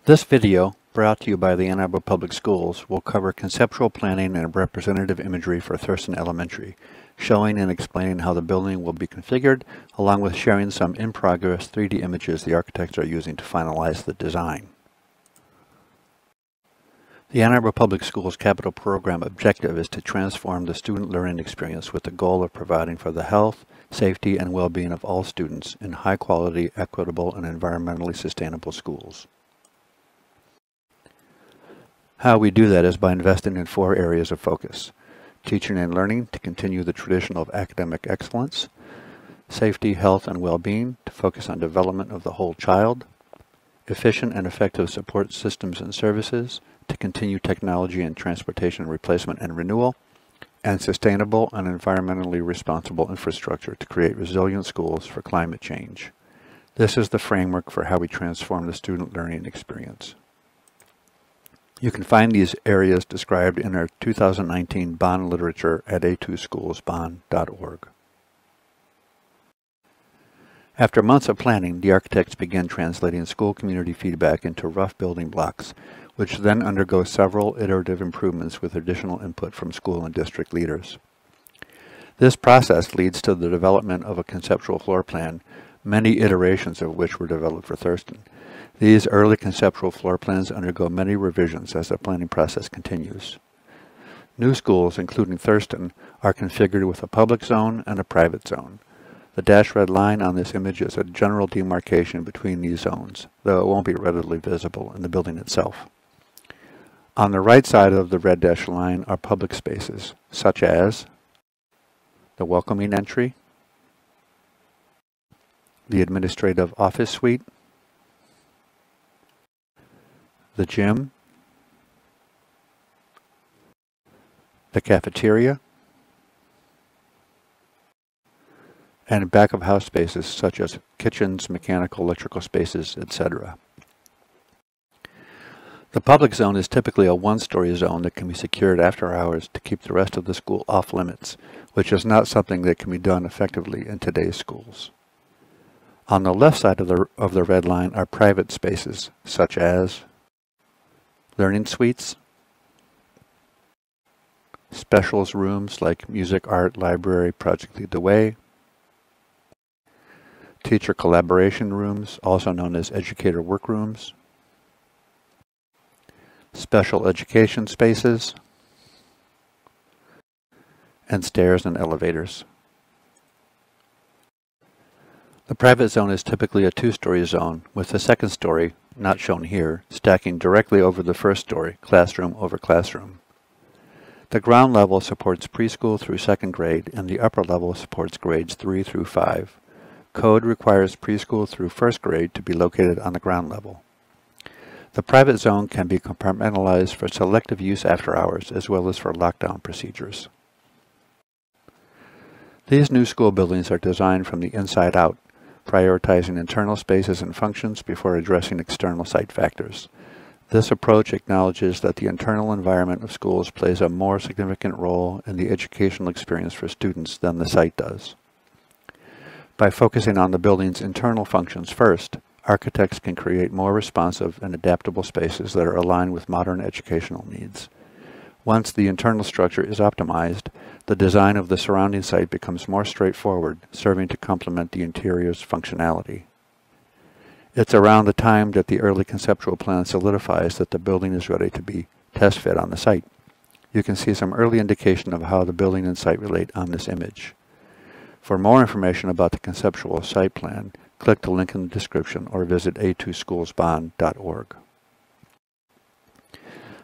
This video, brought to you by the Ann Arbor Public Schools, will cover conceptual planning and representative imagery for Thurston Elementary, showing and explaining how the building will be configured, along with sharing some in-progress 3D images the architects are using to finalize the design. The Ann Arbor Public Schools capital program objective is to transform the student learning experience with the goal of providing for the health, safety, and well-being of all students in high-quality, equitable, and environmentally sustainable schools. How we do that is by investing in 4 areas of focus: teaching and learning to continue the tradition of academic excellence, safety, health, and well-being to focus on development of the whole child, efficient and effective support systems and services to continue technology and transportation replacement and renewal, and sustainable and environmentally responsible infrastructure to create resilient schools for climate change. This is the framework for how we transform the student learning experience. You can find these areas described in our 2019 bond literature at a2schoolsbond.org. After months of planning, the architects began translating school community feedback into rough building blocks, which then undergo several iterative improvements with additional input from school and district leaders. This process leads to the development of a conceptual floor plan, many iterations of which were developed for Thurston. These early conceptual floor plans undergo many revisions as the planning process continues. New schools, including Thurston, are configured with a public zone and a private zone. The dashed red line on this image is a general demarcation between these zones, though it won't be readily visible in the building itself. On the right side of the red dashed line are public spaces, such as the welcoming entry, the administrative office suite, the gym, the cafeteria, and back-of-house spaces such as kitchens, mechanical, electrical spaces, etc. The public zone is typically a one-story zone that can be secured after hours to keep the rest of the school off limits, which is not something that can be done effectively in today's schools. On the left side of the red line are private spaces, such as learning suites, specials rooms like music, art, library, Project Lead the Way, teacher collaboration rooms, also known as educator workrooms, special education spaces, and stairs and elevators. The private zone is typically a 2-story zone, with the second story, not shown here, stacking directly over the first story, classroom over classroom. The ground level supports preschool through 2nd grade, and the upper level supports grades 3 through 5. Code requires preschool through 1st grade to be located on the ground level. The private zone can be compartmentalized for selective use after hours, as well as for lockdown procedures. These new school buildings are designed from the inside out, prioritizing internal spaces and functions before addressing external site factors. This approach acknowledges that the internal environment of schools plays a more significant role in the educational experience for students than the site does. By focusing on the building's internal functions first, architects can create more responsive and adaptable spaces that are aligned with modern educational needs. Once the internal structure is optimized, the design of the surrounding site becomes more straightforward, serving to complement the interior's functionality. It's around the time that the early conceptual plan solidifies that the building is ready to be test fit on the site. You can see some early indication of how the building and site relate on this image. For more information about the conceptual site plan, click the link in the description or visit a2schoolsbond.org.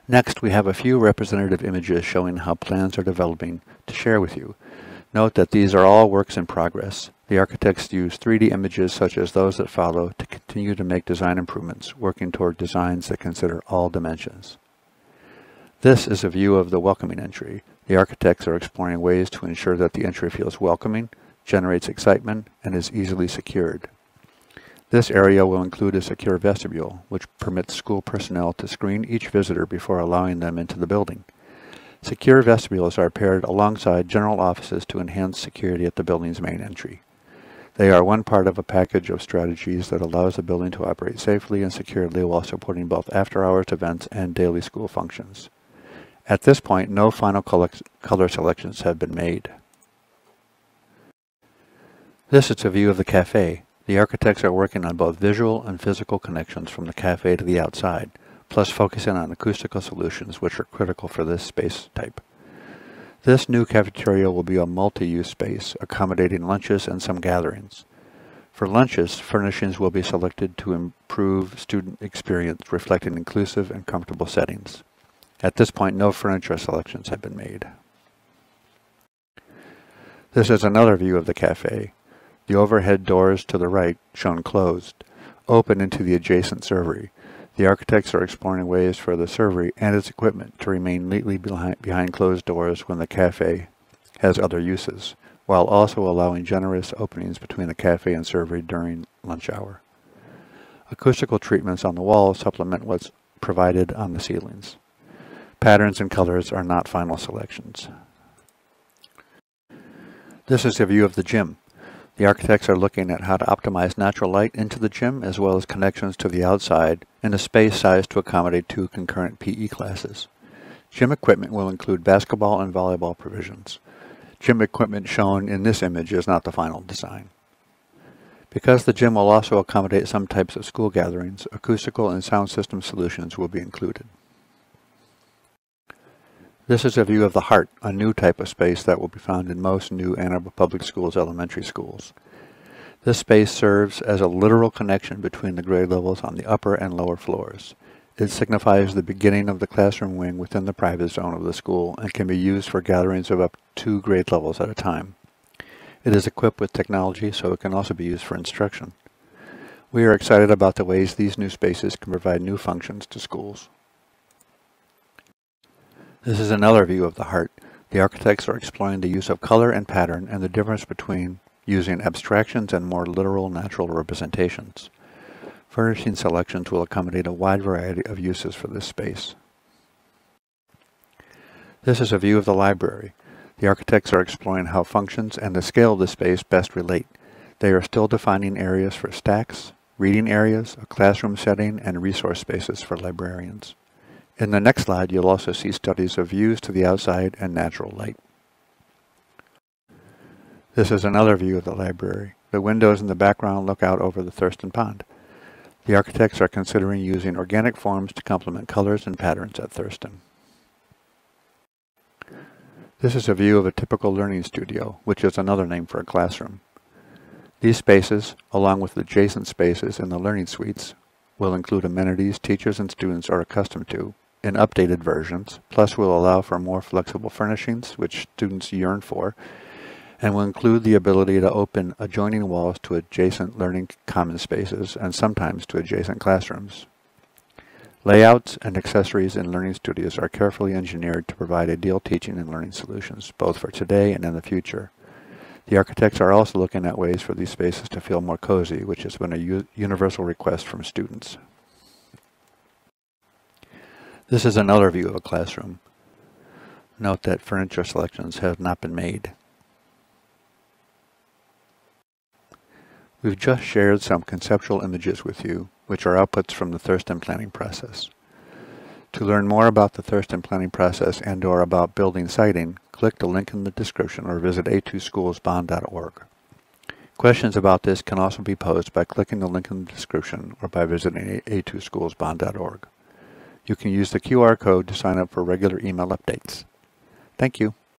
Next, we have a few representative images showing how plans are developing to share with you. Note that these are all works in progress. The architects use 3D images such as those that follow to continue to make design improvements, working toward designs that consider all dimensions. This is a view of the welcoming entry. The architects are exploring ways to ensure that the entry feels welcoming, generates excitement, and is easily secured. This area will include a secure vestibule, which permits school personnel to screen each visitor before allowing them into the building. Secure vestibules are paired alongside general offices to enhance security at the building's main entry. They are one part of a package of strategies that allows the building to operate safely and securely while supporting both after-hours events and daily school functions. At this point, no final color selections have been made. This is a view of the cafe. The architects are working on both visual and physical connections from the cafe to the outside, plus focusing on acoustical solutions which are critical for this space type. This new cafeteria will be a multi-use space, accommodating lunches and some gatherings. For lunches, furnishings will be selected to improve student experience, reflecting inclusive and comfortable settings. At this point, no furniture selections have been made. This is another view of the cafe. The overhead doors to the right, shown closed, open into the adjacent servery. The architects are exploring ways for the servery and its equipment to remain neatly behind closed doors when the cafe has other uses, while also allowing generous openings between the cafe and servery during lunch hour. Acoustical treatments on the walls supplement what's provided on the ceilings. Patterns and colors are not final selections. This is a view of the gym. The architects are looking at how to optimize natural light into the gym as well as connections to the outside in a space sized to accommodate 2 concurrent PE classes. Gym equipment will include basketball and volleyball provisions. Gym equipment shown in this image is not the final design. Because the gym will also accommodate some types of school gatherings, acoustical and sound system solutions will be included. This is a view of the Heart, a new type of space that will be found in most new Ann Arbor Public Schools elementary schools. This space serves as a literal connection between the grade levels on the upper and lower floors. It signifies the beginning of the classroom wing within the private zone of the school and can be used for gatherings of up to 2 grade levels at a time. It is equipped with technology, so it can also be used for instruction. We are excited about the ways these new spaces can provide new functions to schools. This is another view of the Heart. The architects are exploring the use of color and pattern and the difference between using abstractions and more literal natural representations. Furnishing selections will accommodate a wide variety of uses for this space. This is a view of the library. The architects are exploring how functions and the scale of the space best relate. They are still defining areas for stacks, reading areas, a classroom setting, and resource spaces for librarians. In the next slide, you'll also see studies of views to the outside and natural light. This is another view of the library. The windows in the background look out over the Thurston Pond. The architects are considering using organic forms to complement colors and patterns at Thurston. This is a view of a typical learning studio, which is another name for a classroom. These spaces, along with adjacent spaces in the learning suites, will include amenities teachers and students are accustomed to in updated versions, plus will allow for more flexible furnishings, which students yearn for, and will include the ability to open adjoining walls to adjacent learning common spaces and sometimes to adjacent classrooms. Layouts and accessories in learning studios are carefully engineered to provide ideal teaching and learning solutions, both for today and in the future. The architects are also looking at ways for these spaces to feel more cozy, which has been a universal request from students. This is another view of a classroom. Note that furniture selections have not been made. We've just shared some conceptual images with you, which are outputs from the Thurston planning process. To learn more about the Thurston planning process and/or about building siting, click the link in the description or visit a2schoolsbond.org. Questions about this can also be posed by clicking the link in the description or by visiting a2schoolsbond.org. You can use the QR code to sign up for regular email updates. Thank you.